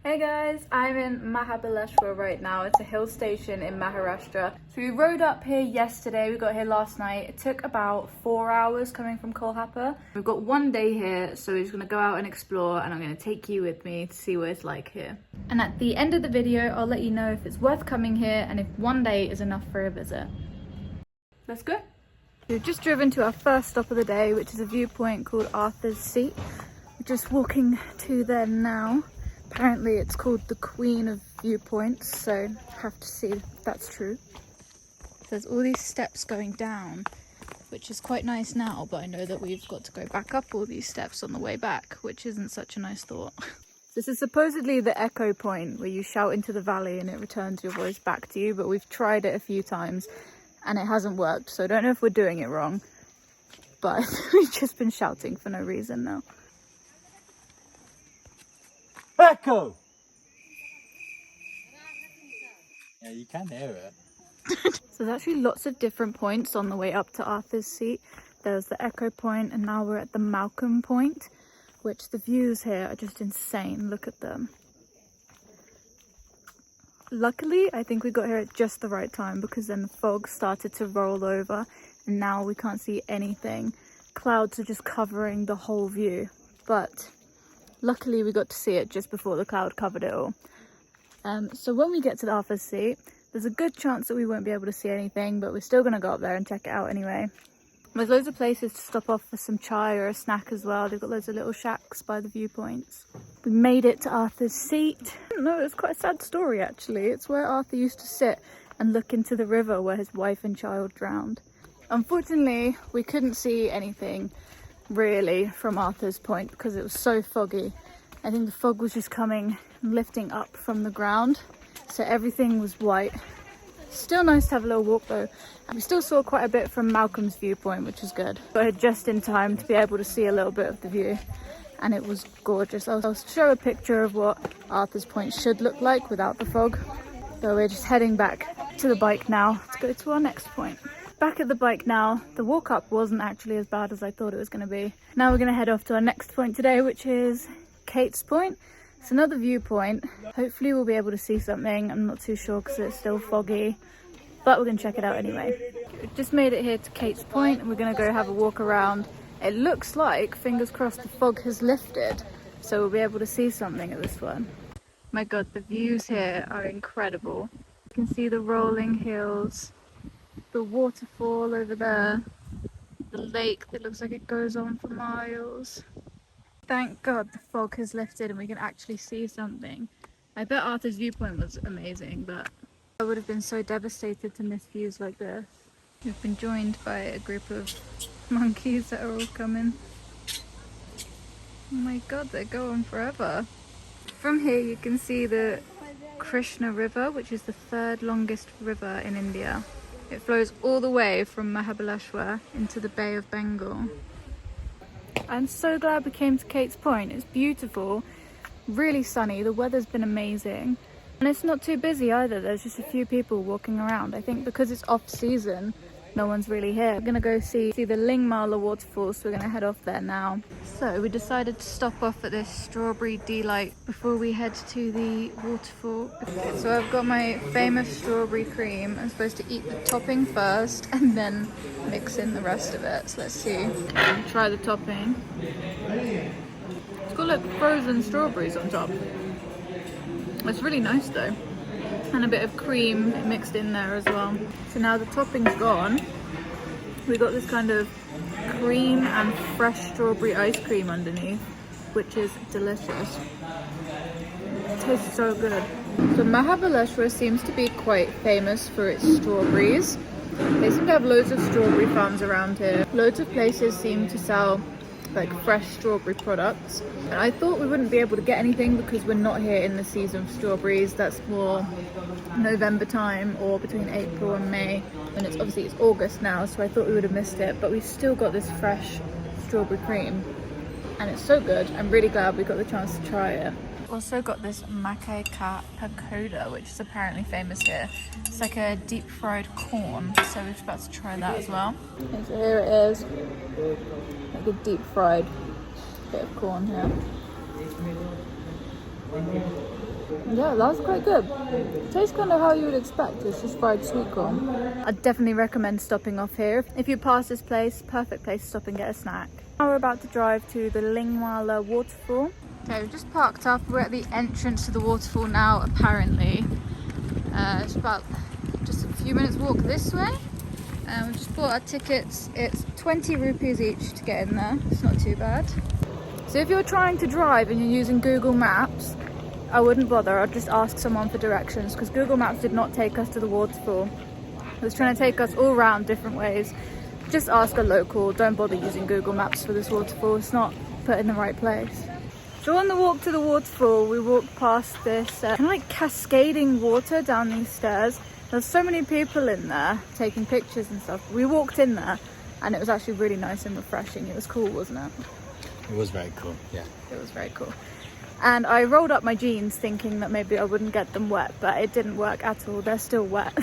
Hey guys, I'm in Mahabaleshwar right now. It's a hill station in Maharashtra. So we rode up here yesterday, we got here last night. It took about 4 hours coming from Kolhapur. We've got one day here, so we're just gonna go out and explore, and I'm gonna take you with me to see what it's like here. And at the end of the video, I'll let you know if it's worth coming here and if one day is enough for a visit. Let's go. We've just driven to our first stop of the day, which is a viewpoint called Arthur's Seat. We're just walking to there now. Apparently it's called the Queen of Viewpoints, so have to see if that's true. There's all these steps going down, which is quite nice now, but I know that we've got to go back up all these steps on the way back, which isn't such a nice thought. This is supposedly the echo point where you shout into the valley and it returns your voice back to you, but we've tried it a few times and it hasn't worked, so I don't know if we're doing it wrong, but we've just been shouting for no reason now. Echo! Yeah, you can hear it. So there's actually lots of different points on the way up to Arthur's Seat. There's the Echo Point, and now we're at the Malcolm Point, which the views here are just insane. Look at them. Luckily, I think we got here at just the right time, because then the fog started to roll over and now we can't see anything. Clouds are just covering the whole view, but luckily we got to see it just before the cloud covered it all. So when we get to the Arthur's Seat, there's a good chance that we won't be able to see anything, but we're still going to go up there and check it out anyway. There's loads of places to stop off for some chai or a snack as well. They've got loads of little shacks by the viewpoints. We made it to Arthur's Seat. No, it's quite a sad story actually. It's where Arthur used to sit and look into the river where his wife and child drowned. Unfortunately, we couldn't see anything really from Arthur's Point because it was so foggy. I think the fog was just coming and lifting up from the ground, so everything was white. Still nice to have a little walk though, and we still saw quite a bit from Malcolm's viewpoint, which was good. But just in time to be able to see a little bit of the view, and it was gorgeous. I'll show a picture of what Arthur's Point should look like without the fog. So we're just heading back to the bike now to go to our next point. Back at the bike now. The walk up wasn't actually as bad as I thought it was going to be. Now we're going to head off to our next point today, which is Kate's Point. It's another viewpoint. Hopefully we'll be able to see something. I'm not too sure because it's still foggy, but we're going to check it out anyway. We've just made it here to Kate's Point and we're going to go have a walk around. It looks like, fingers crossed, the fog has lifted, so we'll be able to see something at this one. My god, the views here are incredible. You can see the rolling hills, the waterfall over there, the lake that looks like it goes on for miles. Thank god the fog has lifted and we can actually see something. I bet Arthur's viewpoint was amazing, but I would have been so devastated to miss views like this. We've been joined by a group of monkeys that are all coming. Oh my god, they're going forever. From here you can see the Krishna River, which is the third longest river in India. It flows all the way from Mahabaleshwar into the Bay of Bengal. I'm so glad we came to Kate's Point. It's beautiful, really sunny, the weather's been amazing. And it's not too busy either, there's just a few people walking around. I think because it's off season, no one's really here. We're gonna go see the Lingmala Waterfall, so we're gonna head off there now. So we decided to stop off at this strawberry delight before we head to the waterfall. So I've got my famous strawberry cream. I'm supposed to eat the topping first and then mix in the rest of it. So let's see. Try the topping. It's got like frozen strawberries on top. It's really nice though. And a bit of cream mixed in there as well. So now the topping's gone, we got this kind of cream and fresh strawberry ice cream underneath, which is delicious. It tastes so good. So Mahabaleshwar seems to be quite famous for its strawberries. They seem to have loads of strawberry farms around here. Loads of places seem to sell like fresh strawberry products, and I thought we wouldn't be able to get anything because we're not here in the season of strawberries. That's more November time or between April and May, and it's August now, so I thought we would have missed it, but we still got this fresh strawberry cream and it's so good. I'm really glad we got the chance to try it. Also got this makai ka pakoda, which is apparently famous here. It's like a deep fried corn, so we're about to try that as well. Okay, so here it is, like a deep fried bit of corn here. Yeah, that's quite good. Tastes kind of how you would expect. It's just fried sweet corn. I'd definitely recommend stopping off here. If you pass this place, perfect place to stop and get a snack. Now we're about to drive to the Lingmala Waterfall. Okay, we've just parked up. We're at the entrance to the waterfall now, apparently. It's about just a few minutes walk this way. We just bought our tickets. It's 20 rupees each to get in there. It's not too bad. So if you're trying to drive and you're using Google Maps, I wouldn't bother. I'd just ask someone for directions, because Google Maps did not take us to the waterfall. It was trying to take us all around different ways. Just ask a local. Don't bother using Google Maps for this waterfall. It's not put in the right place. So on the walk to the waterfall, we walked past this kind of like cascading water down these stairs. There's so many people in there taking pictures and stuff. We walked in there and it was actually really nice and refreshing. It was cool, wasn't it? It was very cool, yeah. It was very cool. And I rolled up my jeans thinking that maybe I wouldn't get them wet, but it didn't work at all. They're still wet,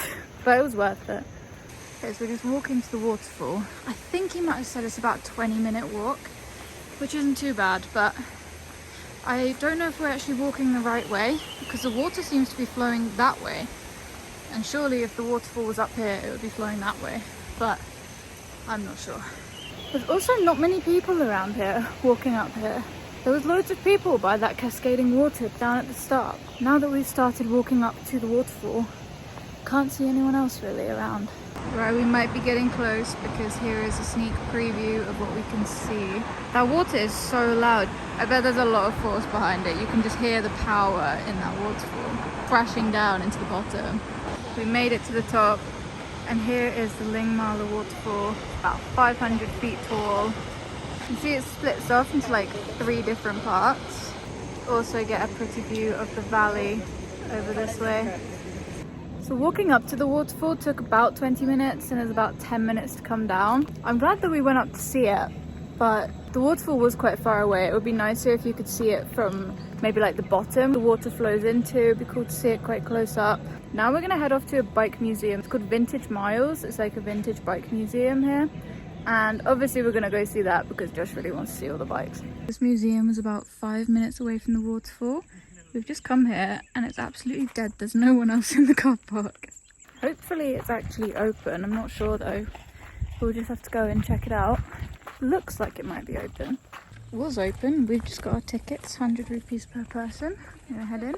but it was worth it. Okay, so we're just walking to the waterfall. I think he might have said it's about a 20-minute walk, which isn't too bad, but I don't know if we're actually walking the right way, because the water seems to be flowing that way. And surely if the waterfall was up here, it would be flowing that way, but I'm not sure. There's also not many people around here walking up here. There was loads of people by that cascading water down at the start. Now that we've started walking up to the waterfall, can't see anyone else really around. Right, we might be getting close because here is a sneak preview of what we can see. That water is so loud. I bet there's a lot of force behind it. You can just hear the power in that waterfall crashing down into the bottom. We made it to the top, and here is the Lingmala Waterfall, about 500 feet tall. You see it splits off into like 3 different parts. Also get a pretty view of the valley over this way. So walking up to the waterfall took about 20 minutes and it was about 10 minutes to come down. I'm glad that we went up to see it, but the waterfall was quite far away. It would be nicer if you could see it from maybe like the bottom the water flows into. It'd be cool to see it quite close up. Now we're gonna head off to a bike museum. It's called Vintage Miles. It's like a vintage bike museum here. And obviously we're gonna go see that because Josh really wants to see all the bikes. This museum is about 5 minutes away from the waterfall. We've just come here and it's absolutely dead. There's no one else in the car park. Hopefully it's actually open. I'm not sure though. We'll just have to go and check it out. Looks like it might be open. It was open. We've just got our tickets, 100 rupees per person. I'm gonna head in.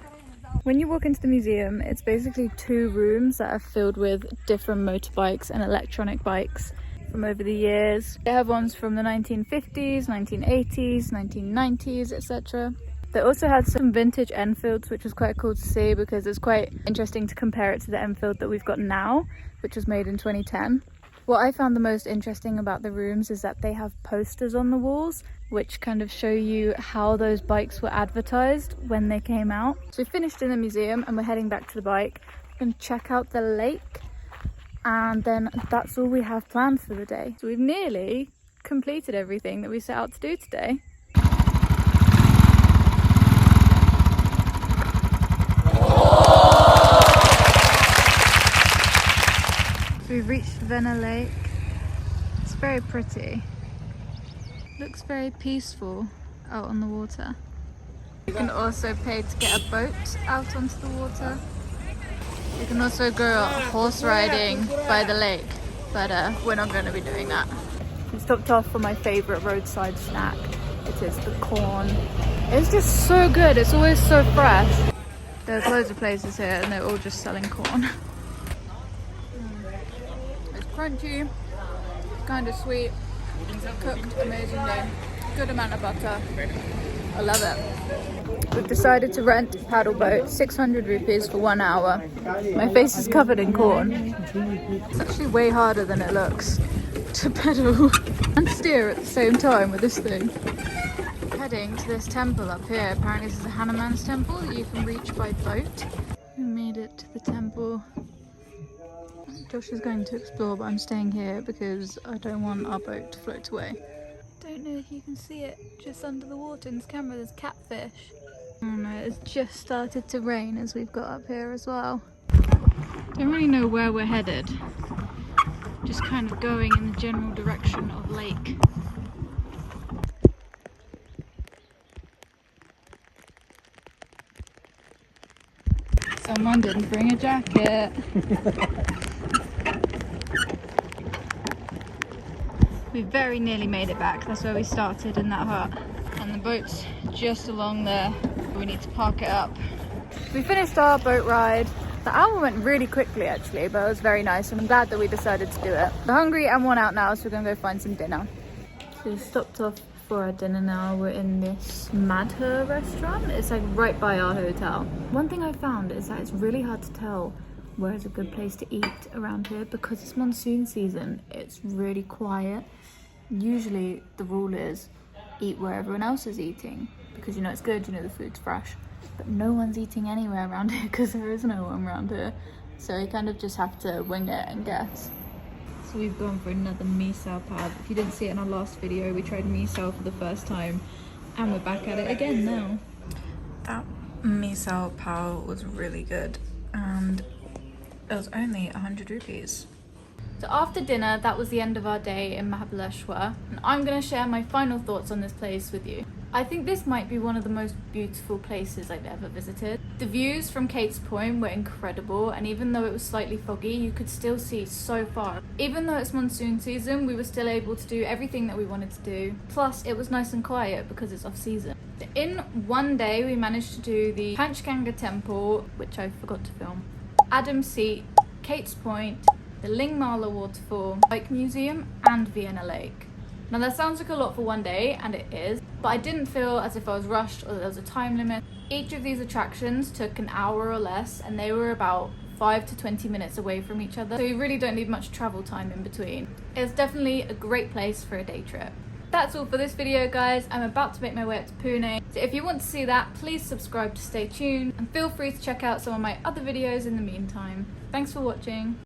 When you walk into the museum, it's basically 2 rooms that are filled with different motorbikes and electronic bikes from over the years. They have ones from the 1950s, 1980s, 1990s, etc. They also had some vintage Enfields, which was quite cool to see because it's quite interesting to compare it to the Enfield that we've got now, which was made in 2010. What I found the most interesting about the rooms is that they have posters on the walls, which kind of show you how those bikes were advertised when they came out. So we finished in the museum and we're heading back to the bike. We're going to check out the lake, and then that's all we have planned for the day. So we've nearly completed everything that we set out to do today. So we've reached Venna Lake. It's very pretty. Looks very peaceful out on the water. You can also pay to get a boat out onto the water. You can also go horse riding by the lake, but we're not going to be doing that. We stopped off for my favourite roadside snack. It is the corn. It's just so good. It's always so fresh. There's loads of places here and they're all just selling corn. It's crunchy, kind of sweet, cooked amazingly, good amount of butter. I love it. We've decided to rent a paddle boat, 600 rupees for 1 hour. My face is covered in corn. It's actually way harder than it looks to pedal and steer at the same time with this thing. Heading to this temple up here. Apparently this is a Hanuman's temple that you can reach by boat. We made it to the temple. Josh is going to explore, but I'm staying here because I don't want our boat to float away. Don't know if you can see it just under the water in this camera. There's catfish. Oh no, it's just started to rain as we've got up here as well. Don't really know where we're headed. Just kind of going in the general direction of lake. Someone didn't bring a jacket. We very nearly made it back. That's where we started, in that hut. And the boat's just along there. We need to park it up. We finished our boat ride. The hour went really quickly actually, but it was very nice, and I'm glad that we decided to do it. We're hungry and worn out now, so we're gonna go find some dinner. So we stopped off for our dinner now. We're in this Madhur restaurant. It's like right by our hotel. One thing I found is that it's really hard to tell where is a good place to eat around here because it's monsoon season. It's really quiet. Usually the rule is eat where everyone else is eating because you know it's good, you know the food's fresh. But no one's eating anywhere around here because there is no one around here. So you kind of just have to wing it and guess. So we've gone for another Misal Pav. If you didn't see it in our last video, we tried Misal for the first time and we're back at it again now. That Misal Pav was really good and it was only 100 rupees. So after dinner, that was the end of our day in Mahabaleshwar, and I'm going to share my final thoughts on this place with you. I think this might be one of the most beautiful places I've ever visited. The views from Kate's Point were incredible, and even though it was slightly foggy, you could still see so far. Even though it's monsoon season, we were still able to do everything that we wanted to do. Plus, it was nice and quiet because it's off season. In one day, we managed to do the Panchganga Temple, which I forgot to film, Adam's Seat, Kate's Point, the Lingmala Waterfall, Bike Museum, and Venna Lake. Now that sounds like a lot for one day, and it is, but I didn't feel as if I was rushed or there was a time limit. Each of these attractions took an hour or less, and they were about 5 to 20 minutes away from each other, so you really don't need much travel time in between. It's definitely a great place for a day trip. That's all for this video, guys. I'm about to make my way up to Pune, so if you want to see that, please subscribe to stay tuned, and feel free to check out some of my other videos in the meantime. Thanks for watching.